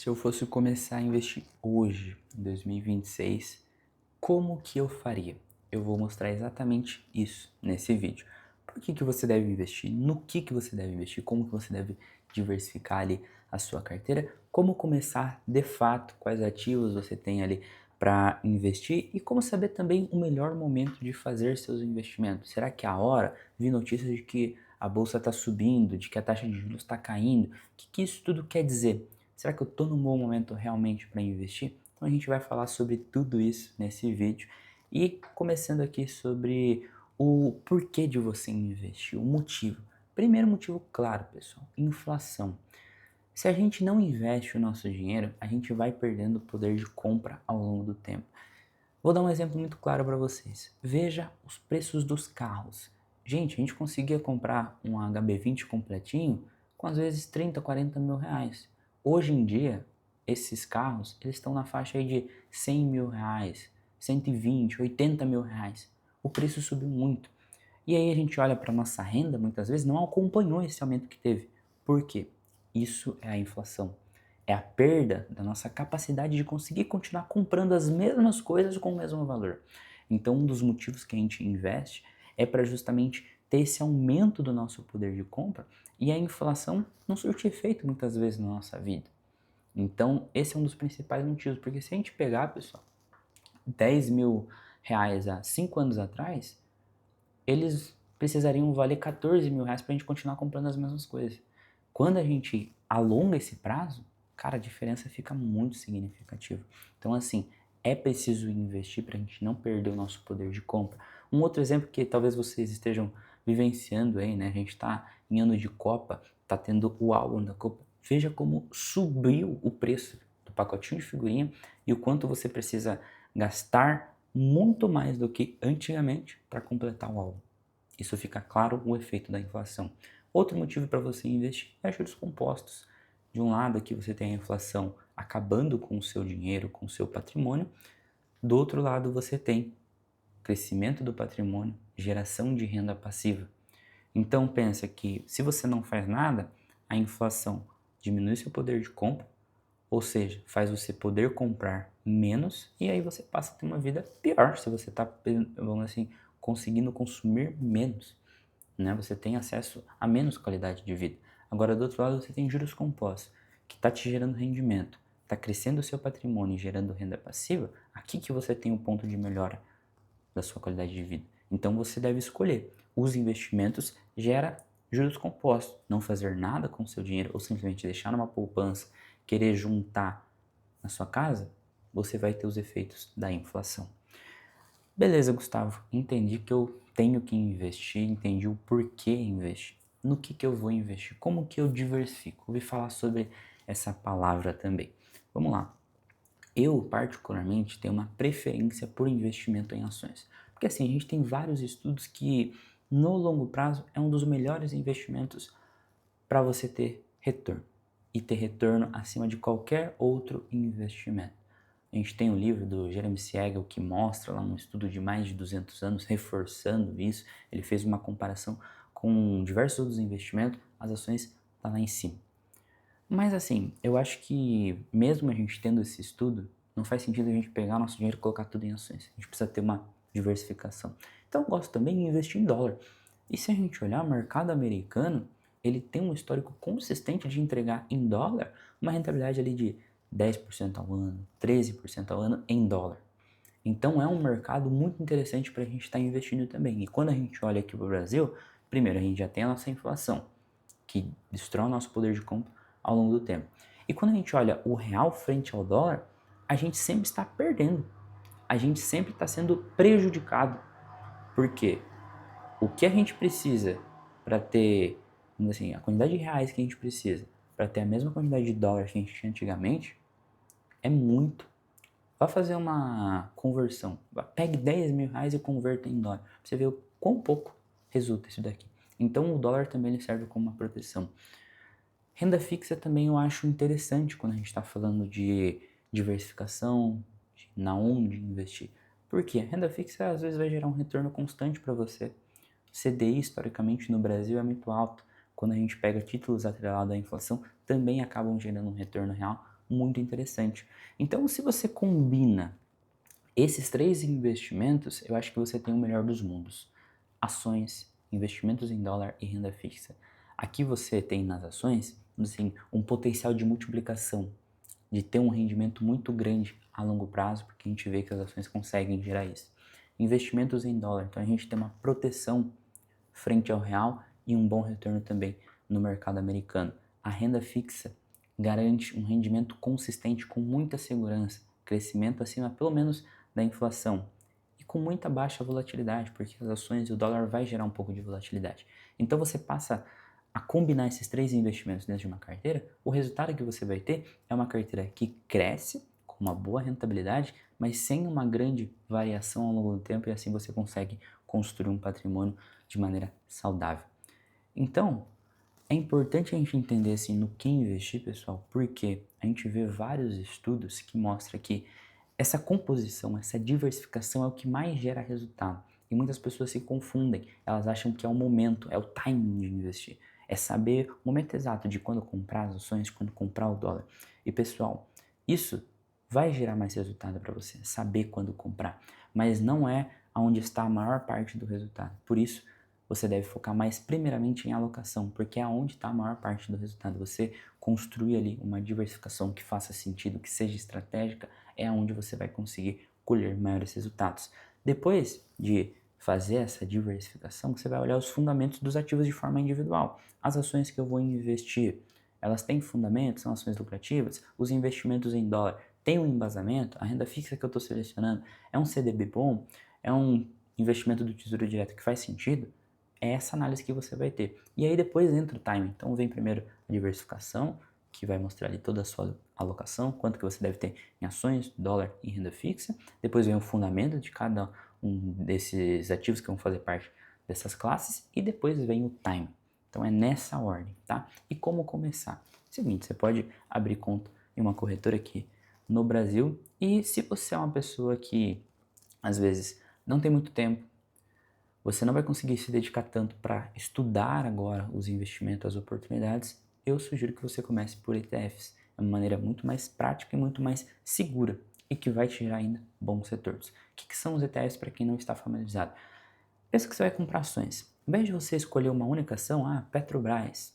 Se eu fosse começar a investir hoje, em 2026, como que eu faria? Eu vou mostrar exatamente isso nesse vídeo. Por que que você deve investir? No que você deve investir? Como que você deve diversificar ali a sua carteira? Como começar de fato? Quais ativos você tem ali para investir? E como saber também o melhor momento de fazer seus investimentos? Será que é a hora? Vi notícias de que a bolsa está subindo, de que a taxa de juros está caindo. O que isso tudo quer dizer? Será que eu estou num bom momento realmente para investir? Então a gente vai falar sobre tudo isso nesse vídeo e começando aqui sobre o porquê de você investir, o motivo. Primeiro motivo claro, pessoal, inflação. Se a gente não investe o nosso dinheiro, a gente vai perdendo o poder de compra ao longo do tempo. Vou dar um exemplo muito claro para vocês. Veja os preços dos carros. Gente, a gente conseguia comprar um HB20 completinho com às vezes 30, 40 mil reais. Hoje em dia, esses carros eles estão na faixa aí de 100 mil reais, 120, 80 mil reais. O preço subiu muito. E aí a gente olha para a nossa renda, muitas vezes não acompanhou esse aumento que teve. Por quê? Isso é a inflação. É a perda da nossa capacidade de conseguir continuar comprando as mesmas coisas com o mesmo valor. Então, um dos motivos que a gente investe é para justamente ter esse aumento do nosso poder de compra e a inflação não surte efeito muitas vezes na nossa vida. Então, esse é um dos principais motivos, porque se a gente pegar, pessoal, 10 mil reais há 5 anos atrás, eles precisariam valer 14 mil reais para a gente continuar comprando as mesmas coisas. Quando a gente alonga esse prazo, cara, a diferença fica muito significativa. Então, assim, é preciso investir para a gente não perder o nosso poder de compra. Um outro exemplo que talvez vocês estejam vivenciando aí, né? A gente está em ano de Copa, está tendo o álbum da Copa. Veja como subiu o preço do pacotinho de figurinha e o quanto você precisa gastar muito mais do que antigamente para completar o álbum. Isso fica claro o efeito da inflação. Outro motivo para você investir é juros compostos. De um lado aqui você tem a inflação acabando com o seu dinheiro, com o seu patrimônio. Do outro lado você tem crescimento do patrimônio, geração de renda passiva. Então pensa que se você não faz nada, a inflação diminui seu poder de compra, ou seja, faz você poder comprar menos e aí você passa a ter uma vida pior se você está, vamos assim, conseguindo consumir menos, né? Você tem acesso a menos qualidade de vida. Agora, do outro lado, você tem juros compostos, que está te gerando rendimento, está crescendo o seu patrimônio e gerando renda passiva. Aqui que você tem um ponto de melhora da sua qualidade de vida. Então, você deve escolher. Os investimentos gera juros compostos. Não fazer nada com o seu dinheiro ou simplesmente deixar numa poupança, querer juntar na sua casa, você vai ter os efeitos da inflação. Beleza, Gustavo, entendi que eu tenho que investir, entendi o porquê investir. No que eu vou investir? Como que eu diversifico? Ouvi falar sobre essa palavra também. Vamos lá. Eu, particularmente, tenho uma preferência por investimento em ações. Porque assim, a gente tem vários estudos que no longo prazo é um dos melhores investimentos para você ter retorno. E ter retorno acima de qualquer outro investimento. A gente tem um livro do Jeremy Siegel que mostra lá um estudo de mais de 200 anos reforçando isso. Ele fez uma comparação com diversos outros investimentos, as ações estão lá em cima. Mas assim, eu acho que mesmo a gente tendo esse estudo, não faz sentido a gente pegar nosso dinheiro e colocar tudo em ações. A gente precisa ter uma diversificação. Então eu gosto também de investir em dólar. E se a gente olhar o mercado americano, ele tem um histórico consistente de entregar em dólar uma rentabilidade ali de 10% ao ano, 13% ao ano em dólar. Então é um mercado muito interessante para a gente estar investindo também. E quando a gente olha aqui para o Brasil, primeiro a gente já tem a nossa inflação, que destrói o nosso poder de compra ao longo do tempo. E quando a gente olha o real frente ao dólar, a gente sempre está perdendo. A gente sempre está sendo prejudicado. Por quê? O que a gente precisa para ter, assim, a quantidade de reais que a gente precisa para ter a mesma quantidade de dólares que a gente tinha antigamente é muito. Vá fazer uma conversão. Pegue 10 mil reais e converta em dólar. Pra você ver o quão pouco resulta isso daqui. Então o dólar também ele serve como uma proteção. Renda fixa também eu acho interessante quando a gente está falando de diversificação, de na onde investir. Por quê? Renda fixa às vezes vai gerar um retorno constante para você. CDI historicamente no Brasil é muito alto. Quando a gente pega títulos atrelados à inflação, também acabam gerando um retorno real muito interessante. Então, se você combina esses 3 investimentos, eu acho que você tem o melhor dos mundos: ações, investimentos em dólar e renda fixa. Aqui você tem nas ações, assim, um potencial de multiplicação, de ter um rendimento muito grande a longo prazo, porque a gente vê que as ações conseguem gerar isso. Investimentos em dólar, então a gente tem uma proteção frente ao real e um bom retorno também no mercado americano. A renda fixa garante um rendimento consistente com muita segurança, crescimento acima pelo menos da inflação e com muita baixa volatilidade, porque as ações e o dólar vai gerar um pouco de volatilidade. Então você passa a combinar esses 3 investimentos dentro de uma carteira, o resultado que você vai ter é uma carteira que cresce com uma boa rentabilidade, mas sem uma grande variação ao longo do tempo, e assim você consegue construir um patrimônio de maneira saudável. Então, é importante a gente entender assim no que investir, pessoal, porque a gente vê vários estudos que mostram que essa composição, essa diversificação é o que mais gera resultado. E muitas pessoas se confundem, elas acham que é o momento, é o timing de investir. É saber o momento exato de quando comprar as ações, quando comprar o dólar. E pessoal, isso vai gerar mais resultado para você, saber quando comprar. Mas não é onde está a maior parte do resultado. Por isso, você deve focar mais primeiramente em alocação, porque é onde está a maior parte do resultado. Você construir ali uma diversificação que faça sentido, que seja estratégica, é onde você vai conseguir colher maiores resultados. Depois de fazer essa diversificação, você vai olhar os fundamentos dos ativos de forma individual. As ações que eu vou investir, elas têm fundamentos, são ações lucrativas? Os investimentos em dólar têm um embasamento? A renda fixa que eu estou selecionando é um CDB bom? É um investimento do Tesouro Direto que faz sentido? É essa análise que você vai ter. E aí depois entra o timing. Então vem primeiro a diversificação, que vai mostrar ali toda a sua alocação, quanto que você deve ter em ações, dólar e renda fixa. Depois vem o fundamento de cada um desses ativos que vão fazer parte dessas classes. E depois vem o timing. Então é nessa ordem, tá? E como começar? Seguinte, você pode abrir conta em uma corretora aqui no Brasil. E se você é uma pessoa que às vezes não tem muito tempo, você não vai conseguir se dedicar tanto para estudar agora os investimentos, as oportunidades, eu sugiro que você comece por ETFs. É uma maneira muito mais prática e muito mais segura e que vai te gerar ainda bons retornos. O que são os ETFs para quem não está familiarizado? Pensa que você vai comprar ações. Em vez de você escolher uma única ação, Petrobras,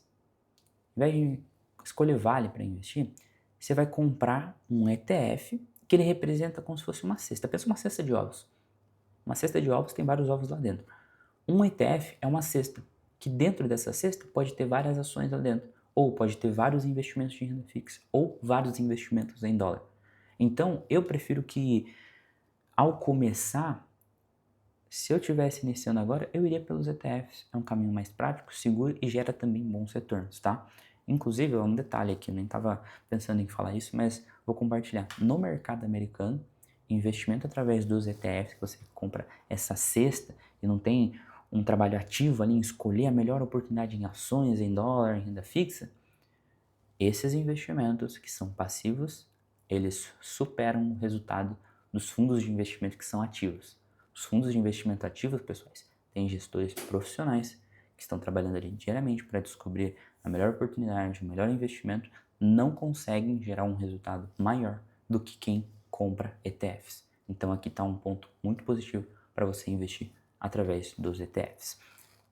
em vez de escolher Vale para investir, você vai comprar um ETF que ele representa como se fosse uma cesta. Pensa uma cesta de ovos. Uma cesta de ovos tem vários ovos lá dentro. Um ETF é uma cesta, que dentro dessa cesta pode ter várias ações lá dentro, ou pode ter vários investimentos de renda fixa, ou vários investimentos em dólar. Então, eu prefiro que, ao começar, se eu estivesse iniciando agora, eu iria pelos ETFs. É um caminho mais prático, seguro e gera também bons retornos, tá? Inclusive, um detalhe aqui, eu nem estava pensando em falar isso, mas vou compartilhar. No mercado americano, investimento através dos ETFs, que você compra essa cesta e não tem um trabalho ativo ali em escolher a melhor oportunidade em ações, em dólar, em renda fixa, esses investimentos que são passivos, eles superam o resultado dos fundos de investimento que são ativos. Os fundos de investimento ativos, pessoais, têm gestores profissionais que estão trabalhando ali diariamente para descobrir a melhor oportunidade, o melhor investimento, não conseguem gerar um resultado maior do que quem compra ETFs. Então aqui está um ponto muito positivo para você investir através dos ETFs.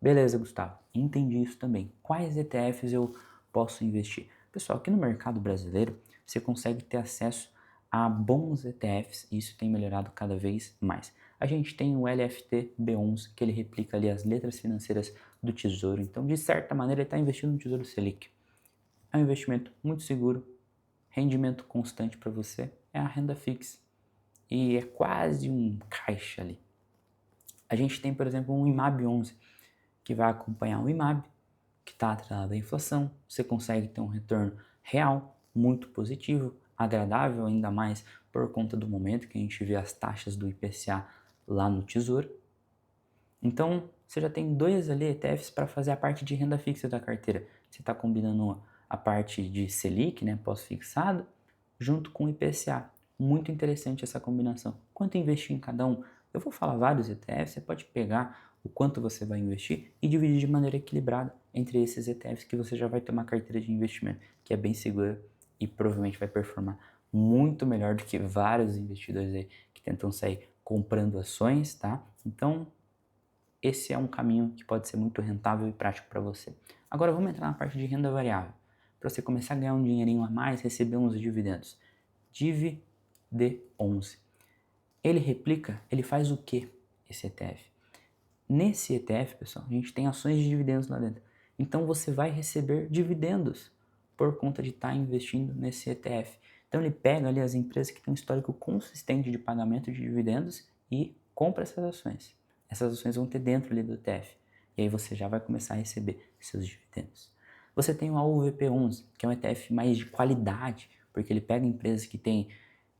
Beleza, Gustavo, entendi isso também. Quais ETFs eu posso investir? Pessoal, aqui no mercado brasileiro você consegue ter acesso a bons ETFs e isso tem melhorado cada vez mais. A gente tem o LFT B11, que ele replica ali as letras financeiras do Tesouro, então de certa maneira ele está investindo no Tesouro Selic. É um investimento muito seguro, rendimento constante para você, é a renda fixa e é quase um caixa ali. A gente tem, por exemplo, um IMAB 11, que vai acompanhar o IMAB, que está atrelado à inflação, você consegue ter um retorno real, muito positivo, agradável, ainda mais por conta do momento que a gente vê as taxas do IPCA lá no Tesouro. Então, você já tem 2 ali ETFs para fazer a parte de renda fixa da carteira. Você está combinando a parte de Selic, né, pós-fixado, junto com o IPCA. Muito interessante essa combinação. Quanto investir em cada um? Eu vou falar vários ETFs, você pode pegar o quanto você vai investir e dividir de maneira equilibrada entre esses ETFs que você já vai ter uma carteira de investimento que é bem segura e provavelmente vai performar muito melhor do que vários investidores aí que tentam sair comprando ações, tá? Então, esse é um caminho que pode ser muito rentável e prático para você. Agora vamos entrar na parte de renda variável. Para você começar a ganhar um dinheirinho a mais, receber uns dividendos. Div D11. Ele replica, ele faz o que esse ETF? Nesse ETF, pessoal, a gente tem ações de dividendos lá dentro. Então você vai receber dividendos por conta de estar investindo nesse ETF. Então ele pega ali as empresas que têm um histórico consistente de pagamento de dividendos e compra essas ações. Essas ações vão ter dentro ali do ETF. E aí você já vai começar a receber seus dividendos. Você tem o AUVP11, que é um ETF mais de qualidade, porque ele pega empresas que têm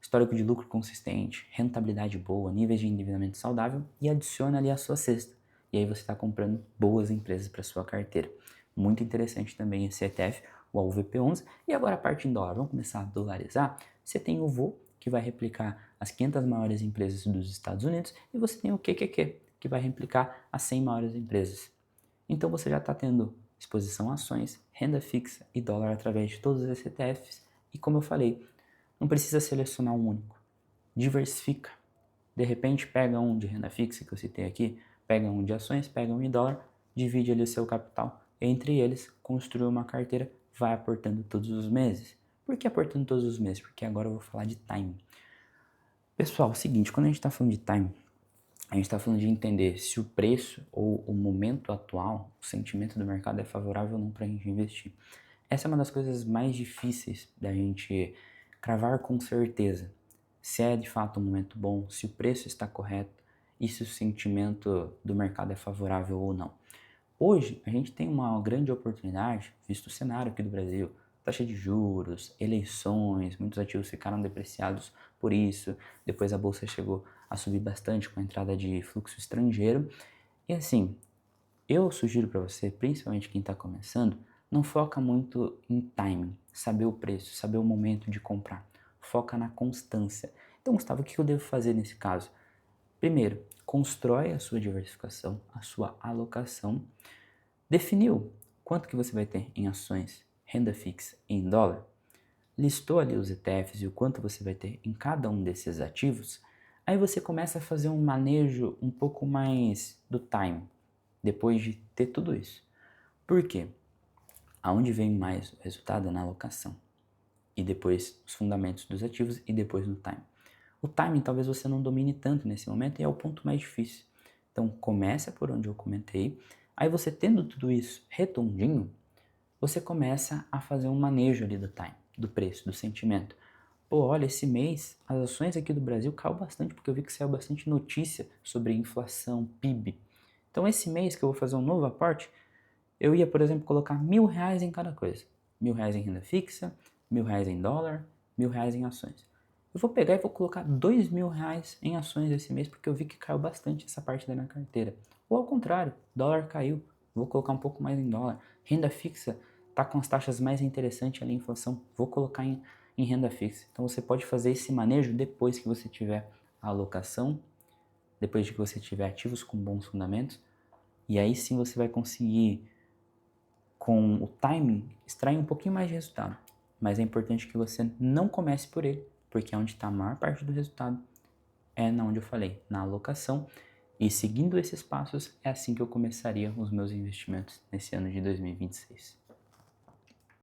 histórico de lucro consistente, rentabilidade boa, níveis de endividamento saudável e adiciona ali a sua cesta. E aí você está comprando boas empresas para sua carteira. Muito interessante também esse ETF, o AUVP11. E agora a parte em dólar. Vamos começar a dolarizar. Você tem o VOO, que vai replicar as 500 maiores empresas dos Estados Unidos, e você tem o QQQ, que vai replicar as 100 maiores empresas. Então você já está tendo exposição a ações, renda fixa e dólar através de todos esses ETFs. E como eu falei, não precisa selecionar um único. Diversifica. De repente pega um de renda fixa que eu citei aqui, pega um de ações, pega um de dólar, divide ali o seu capital. Entre eles, construi uma carteira, vai aportando todos os meses. Por que aportando todos os meses? Porque agora eu vou falar de time. Pessoal, é o seguinte, quando a gente está falando de time, a gente está falando de entender se o preço ou o momento atual, o sentimento do mercado é favorável ou não para a gente investir. Essa é uma das coisas mais difíceis da gente cravar com certeza. Se é de fato um momento bom, se o preço está correto e se o sentimento do mercado é favorável ou não. Hoje, a gente tem uma grande oportunidade, visto o cenário aqui do Brasil, taxa de juros, eleições, muitos ativos ficaram depreciados por isso, depois a bolsa chegou a subir bastante com a entrada de fluxo estrangeiro. E assim, eu sugiro para você, principalmente quem está começando, não foca muito em timing, saber o preço, saber o momento de comprar. Foca na constância. Então, Gustavo, o que eu devo fazer nesse caso? Primeiro, constrói a sua diversificação, a sua alocação. Definiu quanto que você vai ter em ações, renda fixa e em dólar? Listou ali os ETFs e o quanto você vai ter em cada um desses ativos? Aí você começa a fazer um manejo um pouco mais do time, depois de ter tudo isso. Por quê? Aonde vem mais o resultado é na alocação. E depois os fundamentos dos ativos e depois no time. O timing talvez você não domine tanto nesse momento e é o ponto mais difícil. Então começa por onde eu comentei. Aí você tendo tudo isso redondinho, você começa a fazer um manejo ali do time, do preço, do sentimento. Pô, olha, esse mês as ações aqui do Brasil caiu bastante porque eu vi que saiu bastante notícia sobre inflação, PIB. Então esse mês que eu vou fazer um novo aporte, eu ia, por exemplo, colocar R$ 1.000 em cada coisa. R$ 1.000 em renda fixa, R$ 1.000 em dólar, R$ 1.000 em ações. Eu vou pegar e vou colocar R$ 2.000 em ações esse mês porque eu vi que caiu bastante essa parte da minha carteira. Ou ao contrário, dólar caiu, vou colocar um pouco mais em dólar. Renda fixa está com as taxas mais interessantes ali em inflação, vou colocar em renda fixa. Então você pode fazer esse manejo depois que você tiver a alocação, depois de que você tiver ativos com bons fundamentos, e aí sim você vai conseguir, com o timing, extrair um pouquinho mais de resultado. Mas é importante que você não comece por ele, porque é onde está a maior parte do resultado, é na onde eu falei, na alocação. E seguindo esses passos, é assim que eu começaria os meus investimentos nesse ano de 2026.